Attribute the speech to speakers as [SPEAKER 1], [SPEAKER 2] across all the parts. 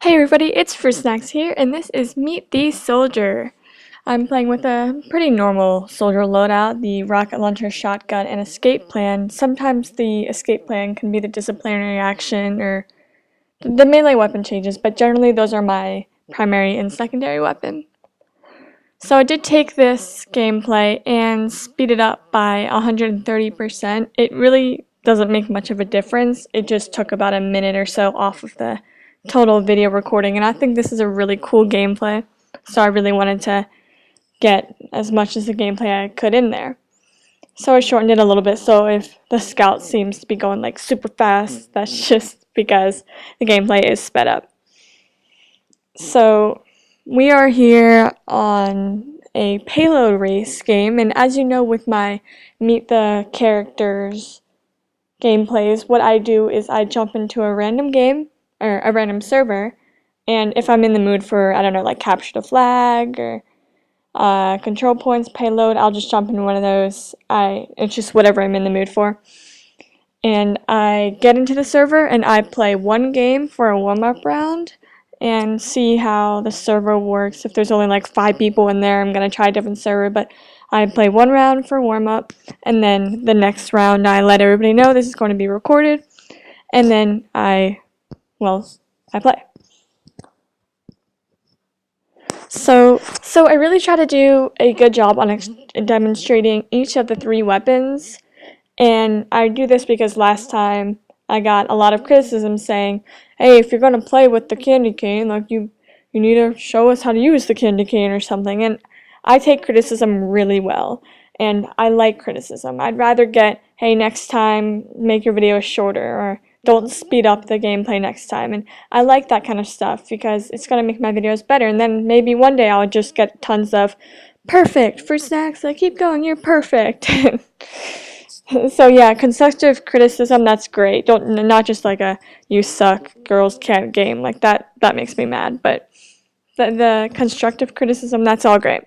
[SPEAKER 1] Hey everybody, it's Fruit Snacks here, and this is Meet the Soldier. I'm playing with a pretty normal soldier loadout, the rocket launcher, shotgun, and escape plan. Sometimes the escape plan can be the disciplinary action or the melee weapon changes, but generally those are my primary and secondary weapon. So I did take this gameplay and speed it up by 130%. It really doesn't make much of a difference. It just took about a minute or so off of the total video recording, and I think this is a really cool gameplay, so I really wanted to get as much as the gameplay I could in there. So I shortened it a little bit, so if the scout seems to be going like super fast, that's just because the gameplay is sped up. So we are here on a payload race game, and as you know with my Meet the Characters gameplays, what I do is I jump into a random game, or a random server, and if I'm in the mood for, I don't know, like capture the flag, or control points, payload, I'll just jump into one of those. It's just whatever I'm in the mood for. And I get into the server, and I play one game for a warm-up round, and see how the server works. If there's only like 5 people in there, I'm going to try a different server, but I play one round for warm-up, and then the next round I let everybody know this is going to be recorded, and then I play. So I really try to do a good job on demonstrating each of the 3 weapons, and I do this because last time I got a lot of criticism saying, hey, if you're going to play with the candy cane, like you need to show us how to use the candy cane or something, and I take criticism really well, and I like criticism. I'd rather get, hey, next time make your videos shorter, or don't speed up the gameplay next time, and I like that kind of stuff because it's going to make my videos better, and then maybe one day I'll just get tons of perfect Fruit Snacks, like keep going, you're perfect. So yeah, constructive criticism, that's great. Not just like a you suck, girls can't game, like that makes me mad, but the constructive criticism, that's all great.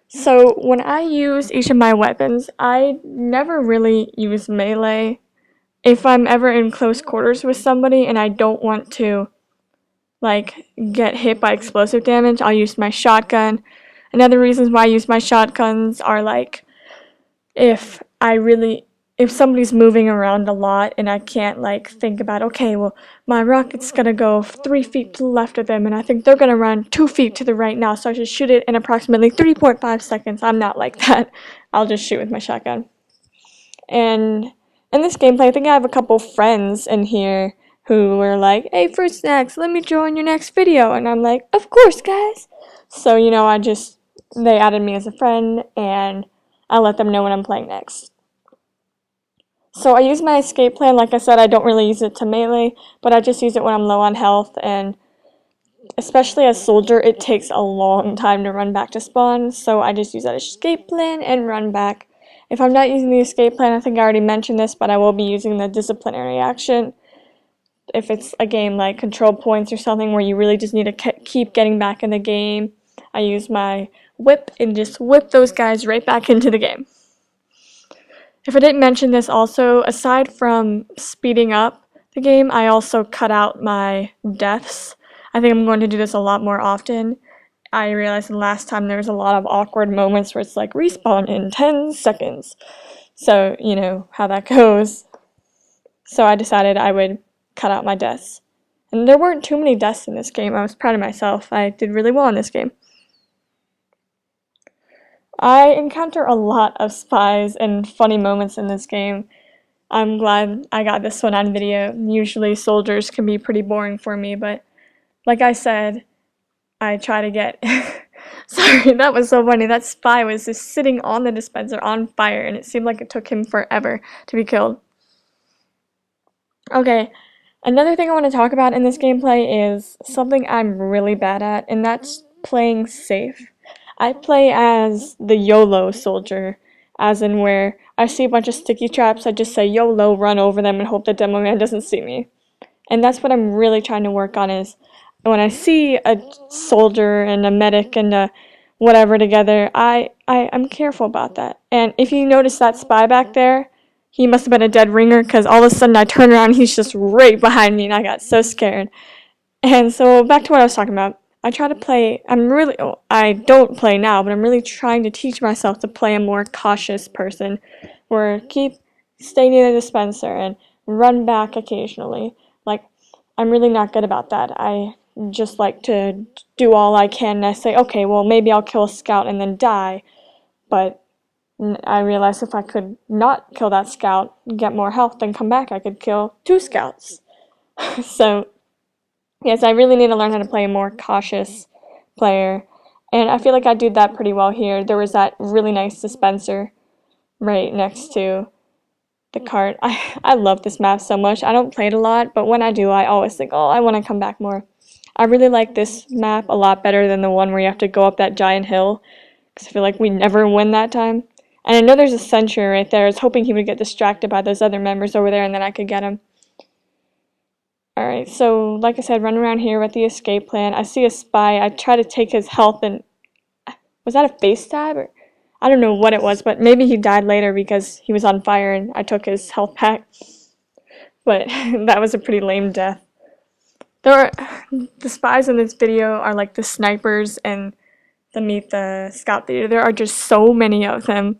[SPEAKER 1] So when I use each of my weapons, I never really use melee. If I'm ever in close quarters with somebody and I don't want to like get hit by explosive damage, I'll use my shotgun. And other reasons why I use my shotguns are like if somebody's moving around a lot and I can't like think about, okay, well, my rocket's gonna go 3 feet to the left of them and I think they're gonna run 2 feet to the right now, so I should shoot it in approximately 3.5 seconds. I'm not like that. I'll just shoot with my shotgun. And in this gameplay, I think I have a couple friends in here who were like, hey, Fruit Snacks, let me join your next video. And I'm like, of course, guys. So, they added me as a friend, and I let them know when I'm playing next. So I use my escape plan. Like I said, I don't really use it to melee, but I just use it when I'm low on health, and especially as soldier, it takes a long time to run back to spawn, so I just use that escape plan and run back. If I'm not using the escape plan, I think I already mentioned this, but I will be using the disciplinary action. If it's a game like control points or something where you really just need to keep getting back in the game, I use my whip and just whip those guys right back into the game. If I didn't mention this also, aside from speeding up the game, I also cut out my deaths. I think I'm going to do this a lot more often. I realized the last time there was a lot of awkward moments where it's like respawn in 10 seconds. So, you know how that goes. So I decided I would cut out my deaths. And there weren't too many deaths in this game. I was proud of myself. I did really well in this game. I encounter a lot of spies and funny moments in this game. I'm glad I got this one on video. Usually soldiers can be pretty boring for me, but like I said, I try to get... Sorry, that was so funny. That spy was just sitting on the dispenser on fire, and it seemed like it took him forever to be killed. Okay, another thing I want to talk about in this gameplay is something I'm really bad at, and that's playing safe. I play as the YOLO soldier, as in where I see a bunch of sticky traps, I just say YOLO, run over them, and hope the demo man doesn't see me. And that's what I'm really trying to work on, is when I see a soldier and a medic and a whatever together, I'm careful about that. And if you notice that spy back there, he must have been a dead ringer because all of a sudden I turned around and he's just right behind me and I got so scared. And so back to what I was talking about. I try to play, I don't play now, but I'm really trying to teach myself to play a more cautious person where stay near the dispenser and run back occasionally. Like, I'm really not good about that. I just like to do all I can and I say, okay, well, maybe I'll kill a scout and then die. But I realized if I could not kill that scout, get more health, and come back, I could kill 2 scouts. So, yes, I really need to learn how to play a more cautious player. And I feel like I do that pretty well here. There was that really nice dispenser right next to the cart. I love this map so much. I don't play it a lot, but when I do, I always think, oh, I want to come back more. I really like this map a lot better than the one where you have to go up that giant hill, because I feel like we never win that time. And I know there's a sentry right there. I was hoping he would get distracted by those other members over there and then I could get him. Alright, so like I said, run around here with the escape plan. I see a spy. I try to take his health and... Was that a face stab? Or I don't know what it was, but maybe he died later because he was on fire and I took his health pack. But that was a pretty lame death. The spies in this video are like the snipers and the Meet the Scout video. There are just so many of them.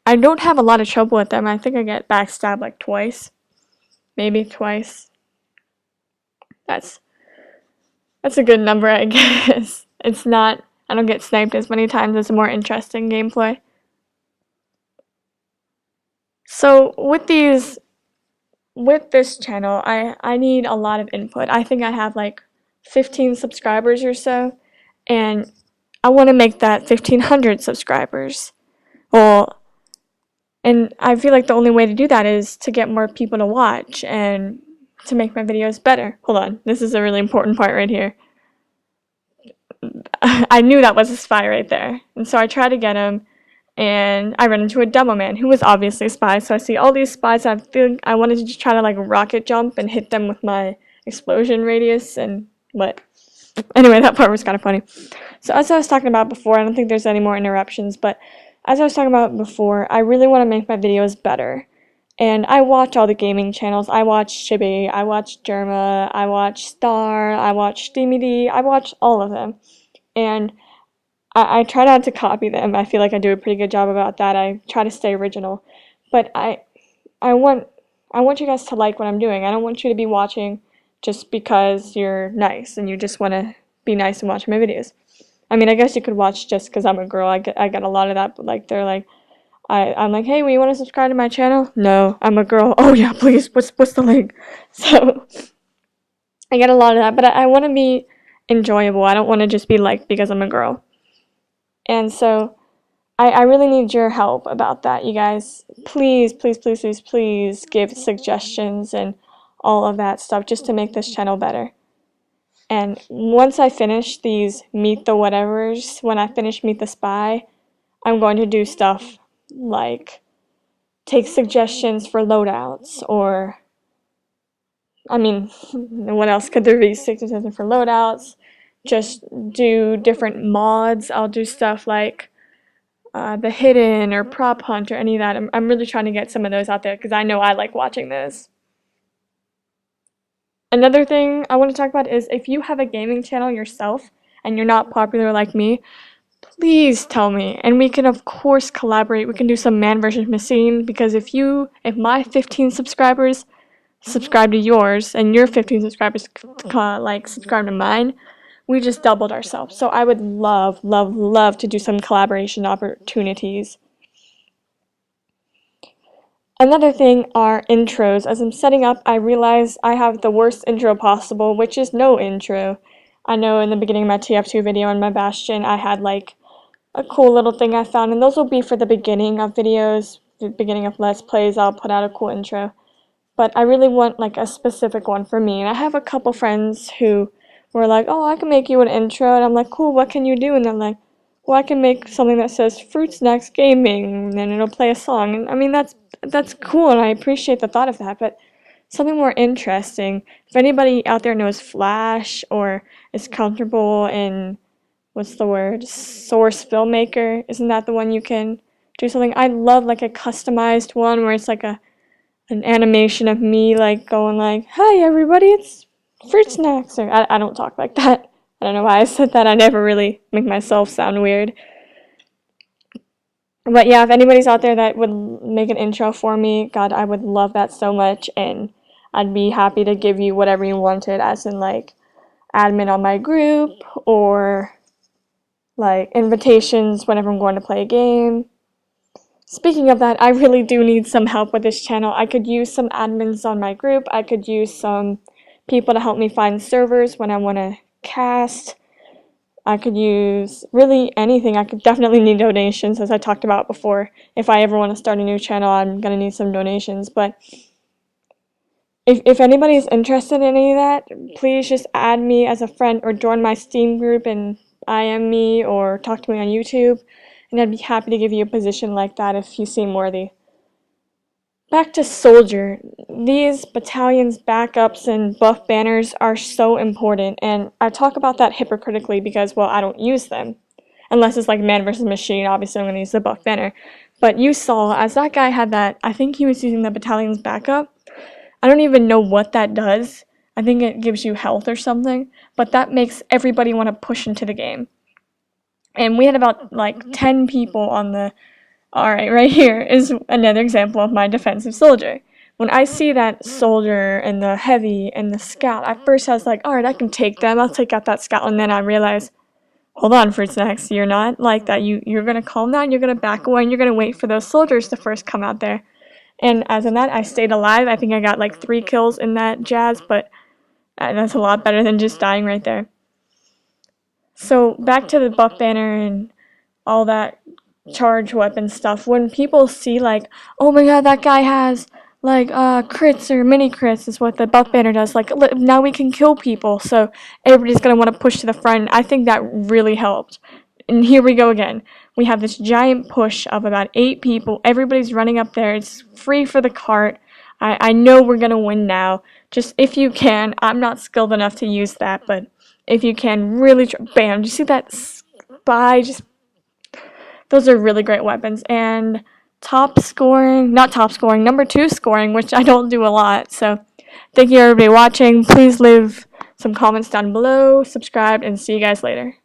[SPEAKER 1] I don't have a lot of trouble with them. I think I get backstabbed like twice. Maybe twice. That's a good number, I guess. It's not, I don't get sniped as many times. It's a more interesting gameplay. So with this channel, I need a lot of input. I think I have like 15 subscribers or so, and I want to make that 1,500 subscribers. Well, and I feel like the only way to do that is to get more people to watch and to make my videos better. Hold on, this is a really important part right here. I knew that was a spy right there, and so I try to get him, and I run into a demo man who was obviously a spy. So I see all these spies. I feel I wanted to just try to like rocket jump and hit them with my explosion radius, and what? Anyway, that part was kind of funny. So as I was talking about before, I don't think there's any more interruptions, but as I was talking about before, I really want to make my videos better. And I watch all the gaming channels. I watch Chibi, I watch Jerma, I watch Star, I watch DeemyD, I watch all of them. And I try not to copy them. I feel like I do a pretty good job about that. I try to stay original. But I want you guys to like what I'm doing. I don't want you to be watching just because you're nice and you just want to be nice and watch my videos. I mean, I guess you could watch just because I'm a girl. I get a lot of that, but like they're like, I'm like, hey, you want to subscribe to my channel? No, I'm a girl. Oh yeah, please. What's the link? So I get a lot of that, but I want to be enjoyable. I don't want to just be liked because I'm a girl. And so I really need your help about that, you guys. Please, please, please, please, please give suggestions and all of that stuff just to make this channel better. And once I finish these Meet the Whatevers, when I finish Meet the Spy, I'm going to do stuff like take suggestions for loadouts, or I mean, what else could there be? Suggestions for loadouts, just do different mods. I'll do stuff like the hidden or prop hunt or any of that. I'm really trying to get some of those out there because I know I like watching those. Another thing I want to talk about is if you have a gaming channel yourself and you're not popular like me, please tell me, and we can of course collaborate. We can do some man versus machine, because if my 15 subscribers subscribe to yours and your 15 subscribers like subscribe to mine, we just doubled ourselves. So I would love, love, love to do some collaboration opportunities. Another thing are intros. As I'm setting up, I realize I have the worst intro possible, which is no intro. I know in the beginning of my TF2 video and my Bastion, I had like a cool little thing I found, and those will be for the beginning of videos, the beginning of Let's Plays. I'll put out a cool intro. But I really want like a specific one for me, and I have a couple friends who were like, oh, I can make you an intro, and I'm like, cool, what can you do? And they're like, well, I can make something that says Fruit Snacks Gaming, and it'll play a song. And I mean, that's cool, and I appreciate the thought of that, but something more interesting. If anybody out there knows Flash or is comfortable in, what's the word, Source Filmmaker, isn't that the one you can do something? I'd love like a customized one where it's like a an animation of me like going like, "Hi everybody, it's Fruit Snacks," or I don't talk like that. I don't know why I said that. I never really make myself sound weird. But yeah, if anybody's out there that would make an intro for me, God, I would love that so much, and I'd be happy to give you whatever you wanted, as in like admin on my group or like invitations whenever I'm going to play a game. Speaking of that, I really do need some help with this channel. I could use some admins on my group. I could use some people to help me find servers when I want to cast. I could use really anything. I could definitely need donations, as I talked about before. If I ever want to start a new channel, I'm going to need some donations. But if anybody's interested in any of that, please just add me as a friend or join my Steam group and IM me or talk to me on YouTube. And I'd be happy to give you a position like that if you seem worthy. Back to Soldier. These battalions, backups, and buff banners are so important, and I talk about that hypocritically because, well, I don't use them. Unless it's like man versus machine, obviously I'm going to use the buff banner. But you saw, as that guy had that, I think he was using the battalion's backup. I don't even know what that does. I think it gives you health or something, but that makes everybody want to push into the game. And we had about like 10 people on the... Alright, right here is another example of my defensive soldier. When I see that soldier and the heavy and the scout, at first I was like, alright, I can take them, I'll take out that scout, and then I realized, hold on, Fruit Snacks, you're not like that. You're gonna calm down, you're gonna back away, and you're gonna wait for those soldiers to first come out there. And as in that, I stayed alive. I think I got like 3 kills in that jazz, but that's a lot better than just dying right there. So back to the buff banner and all that charge weapon stuff. When people see like, oh my god, that guy has like crits or mini crits is what the buff banner does. Like now we can kill people, so everybody's gonna want to push to the front. I think that really helped. And here we go again. We have this giant push of about 8 people. Everybody's running up there. It's free for the cart. I know we're gonna win now. Just if you can, I'm not skilled enough to use that, but if you can, really bam. Do you see that spy? Just those are really great weapons. And top scoring, not top scoring, number 2 scoring, which I don't do a lot. So thank you everybody watching. Please leave some comments down below, subscribe, and see you guys later.